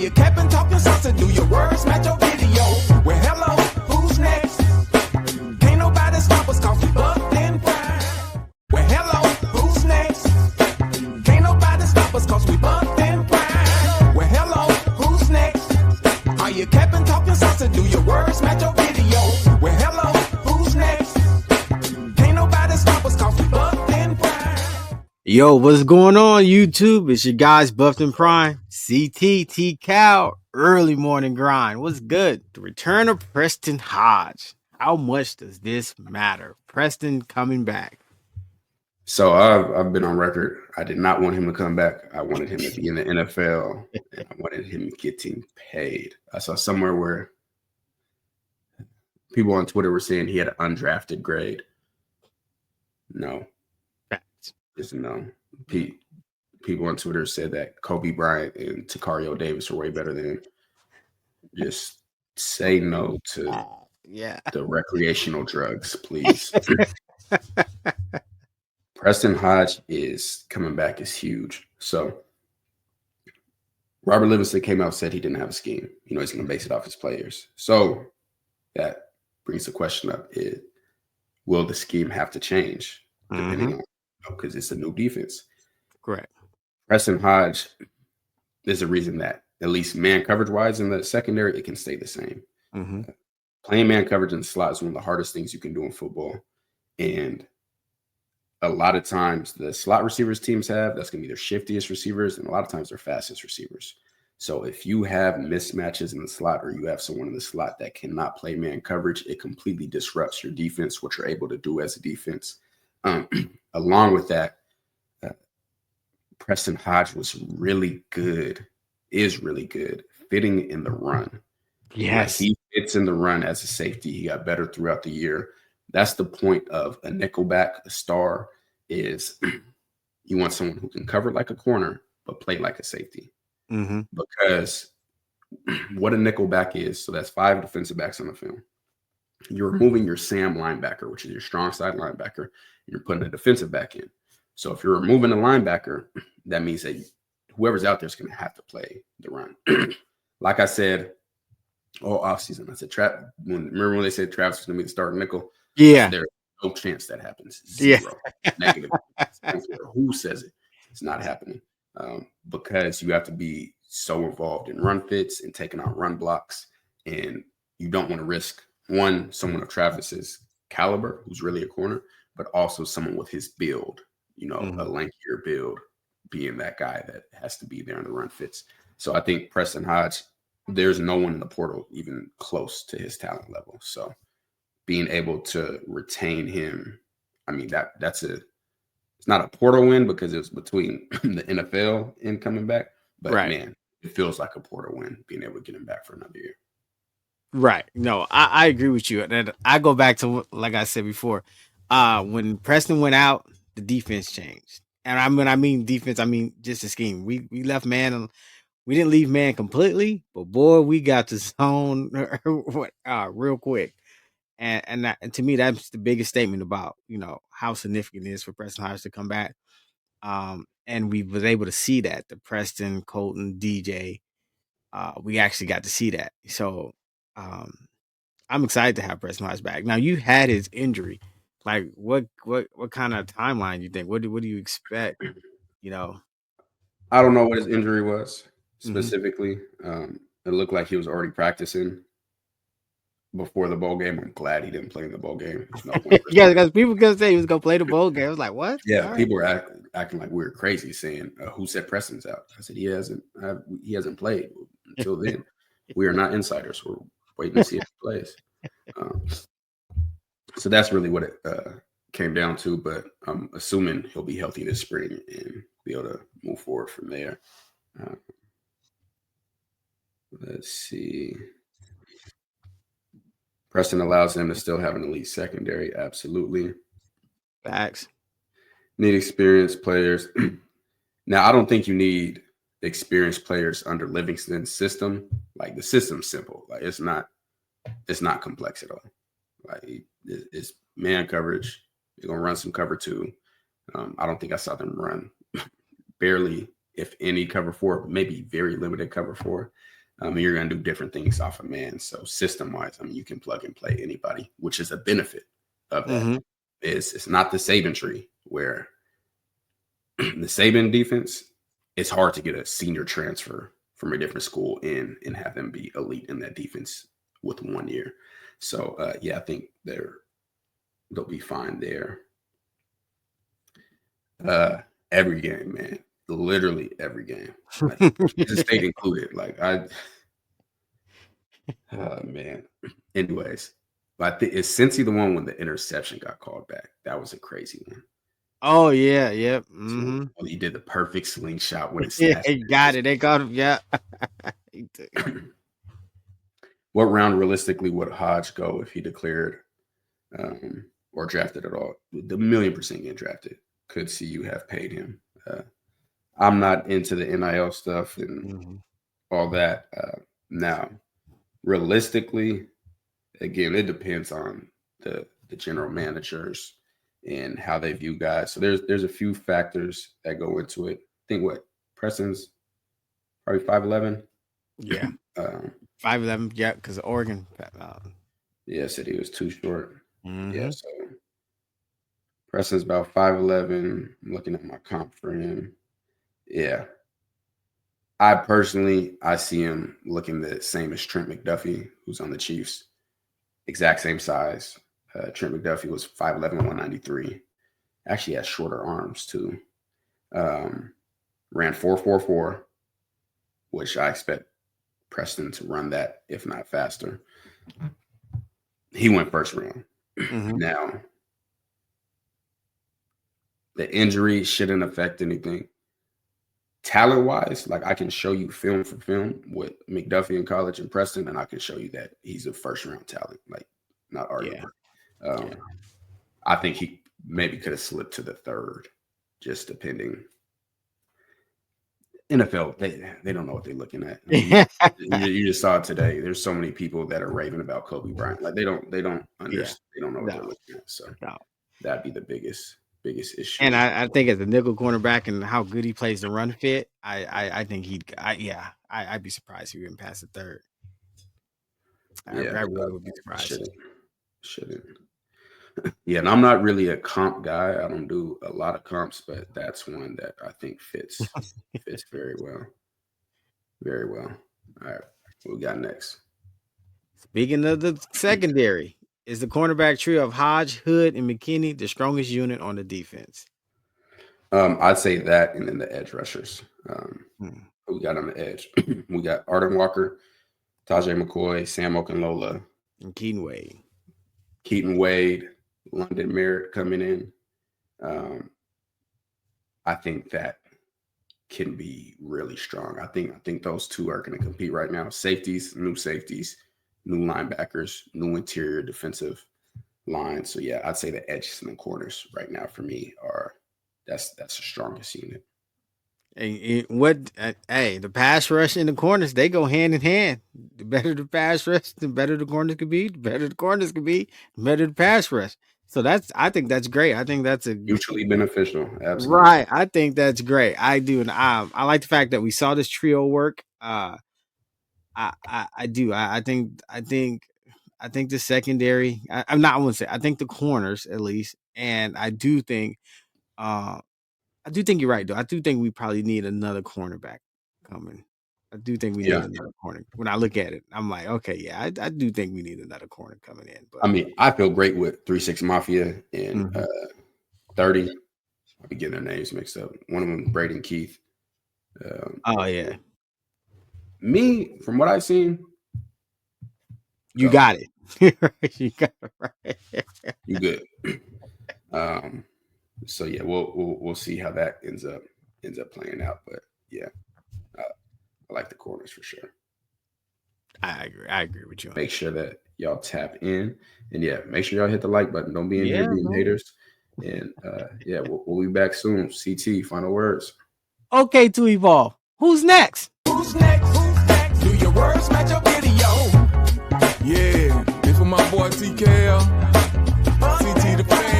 you capping, talking sauce, do your words match your video? Well, hello, who's next? Can't nobody stop us cause we bucked and prime. Well, hello, who's next? Can't nobody stop us cause we bucked and prime. Well, hello, who's next? Are you capping, talking sauce, do your words match your video? Well, hello, who's next? Can't nobody stop us cause we bucked and prime. Yo, what's going on, YouTube? It's your guys, Buffed and Prime, CT, T-Cal, early morning grind. What's good? The return of Preston Hodge. How much does this matter? Preston coming back. So I've been on record. I did not want him to come back. I wanted him to be in the NFL, and I wanted him getting paid. I saw somewhere where people on Twitter were saying he had an undrafted grade. No. Just no. People on Twitter said that Kobe Bryant and Takario Davis are way better than him. Just say no to the recreational drugs, please. Preston Hodge is coming back is huge. So Robert Livingston came out and said he didn't have a scheme. You know, he's going to base it off his players. So that brings the question up: will the scheme have to change depending on? Because it's a new defense. Correct. Preston Hodge, there's a reason that at least man coverage wise in the secondary, it can stay the same. Playing man coverage in the slot is one of the hardest things you can do in football. And a lot of times the slot receivers teams have, that's going to be their shiftiest receivers. And a lot of times they're fastest receivers. So if you have mismatches in the slot or you have someone in the slot that cannot play man coverage, it completely disrupts your defense, what you're able to do as a defense. Along with that, Preston Hodge was really good, is really good, fitting in the run. Yes. Like he fits in the run as a safety. He got better throughout the year. That's the point of a Nickelback, a star, is you want someone who can cover like a corner, but play like a safety. Because what a Nickelback is, so that's 5 defensive backs on the film. You're removing your Sam linebacker, which is your strong side linebacker. You're putting a defensive back in. So if you're removing a linebacker, that means that whoever's out there is going to have to play the run. Like I said, all offseason, I said, remember when they said Travis was going to be the starting nickel? Yeah. There's no chance that happens. Zero. Negative. Who says it? It's not happening. Because you have to be so involved in run fits and taking out run blocks. And you don't want to risk, one, someone of Travis's caliber, who's really a corner, but also someone with his build, you know, a lankier build, being that guy that has to be there in the run fits. So I think Preston Hodge, there's no one in the portal even close to his talent level. So being able to retain him, I mean, it's not a portal win because it was between the NFL and coming back, but man, it feels like a portal win being able to get him back for another year. Right. No, I agree with you. And I go back to, like I said before, when Preston went out, the defense changed. And when I mean defense, I mean just the scheme. We left man, we didn't leave man completely, but boy, we got to zone real quick. And to me, that's the biggest statement about, you know, how significant it is for Preston Hodge to come back. And we was able to see that, the Preston, Colton, DJ, we actually got to see that. So I'm excited to have Preston Hodge back. Now, you had his injury. Like, what kind of timeline do you think? What do you expect? You know, I don't know what his injury was specifically. It looked like he was already practicing before the bowl game. I'm glad he didn't play in the bowl game. No yeah, because people could say he was gonna play the bowl game. I was like, what? Yeah, people were acting like we were crazy, saying, "Who said Preston's out?" I said he hasn't played until then. We are not insiders. We're waiting to see if he plays. So that's really what it came down to. But I'm assuming he'll be healthy this spring and be able to move forward from there. Let's see. Preston allows them to still have an elite secondary. Absolutely. Facts. Need experienced players. Now, I don't think you need experienced players under Livingston's system. Like, the system's simple. Like, it's not complex at all. Like, it's man coverage. You're gonna run some cover 2. I don't think I saw them run barely, if any, cover 4, maybe very limited cover 4. You're going to do different things off of man. So system-wise, you can plug and play anybody, which is a benefit of that. Mm-hmm. It's not the Saban tree where the Saban defense, it's hard to get a senior transfer from a different school in and have them be elite in that defense with 1 year. So, I think they'll be fine there. Every game, man. Literally every game. Like, the state included. Man. Anyways, but I think it's Cincy the one when the interception got called back. That was a crazy one. Oh yeah, yep. Mm-hmm. So he did the perfect slingshot when it snapped. He got it. They got him. Yeah. What round realistically would Hodge go if he declared or drafted at all? The 1,000,000% getting drafted. Could see you have paid him. I'm not into the NIL stuff and all that. Now, realistically, again, it depends on the general managers and how they view guys. So there's a few factors that go into it. I think Preston's probably 5'11". Yeah. 5'11", yeah, because Oregon. Yeah, said he was too short. Mm-hmm. Yeah, so Preston's about 5'11". I'm looking at my comp for him. Yeah. I see him looking the same as Trent McDuffie, who's on the Chiefs. Exact same size. Trent McDuffie was 5'11", 193. Actually has shorter arms, too. Ran 4.44, which I expect Preston to run that, if not faster. He went first round. Mm-hmm. Now, the injury shouldn't affect anything. Talent-wise, I can show you film for film with McDuffie in college and Preston, and I can show you that he's a first-round talent, not arguable. Yeah. I think he maybe could have slipped to the third, just depending. NFL, they don't know what they're looking at. You just saw it today. There's so many people that are raving about Kobe Bryant. They don't understand. Yeah. They don't know what they're looking at. So that'd be the biggest issue. And I think as a nickel cornerback and how good he plays the run fit, I think I'd be surprised if he went past the third. I really would be surprised. Shouldn't. Yeah, and I'm not really a comp guy. I don't do a lot of comps, but that's one that I think fits very well. Very well. All right, what we got next? Speaking of the secondary, is the cornerback trio of Hodge, Hood, and McKinney the strongest unit on the defense? I'd say that, and then the edge rushers. We got on the edge. We got Arden Walker, Tajay McCoy, Sam Okunlola, and Keaton Wade. London Merritt coming in. I think that can be really strong. I think those two are going to compete right now. New safeties, new linebackers, new interior defensive line. So yeah, I'd say the edges and the corners right now for me that's the strongest unit. And the pass rush and the corners, they go hand in hand. The better the pass rush, the better the corners could be. The better the corners could be, the better the pass rush. So I think that's great. I think that's mutually beneficial. Absolutely. Right. I think that's great. I do. And I like the fact that we saw this trio work. I do. I think the secondary, I wouldn't say, I think the corners at least. And I do think you're right, though. I do think we probably need another cornerback coming. I do think we need another corner. When I look at it, I'm like, okay, yeah, I do think we need another corner coming in. But I feel great with 3-6 Mafia and 30. I'll be getting their names mixed up. One of them, Braden Keith. Yeah. Me, from what I've seen, you got it. You got it right. You good. So yeah, we'll see how that ends up playing out. But yeah, I like the corners for sure. I agree with you. Make sure that y'all tap in, and yeah, make sure y'all hit the like button. Don't be in here being haters. And we'll be back soon. CT, final words. Okay, to evolve. Who's next? Who's next? Do your words match your video? Yeah, this for my boy TKL, CT the fan.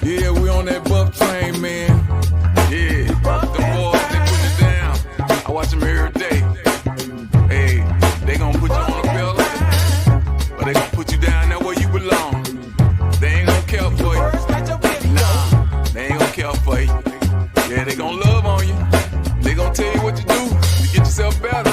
Yeah, we on that buff train, man. Yeah, the boys, they put it down. I watch them every day. Yeah, they gon' love on you. They gon' tell you what to do to get yourself better.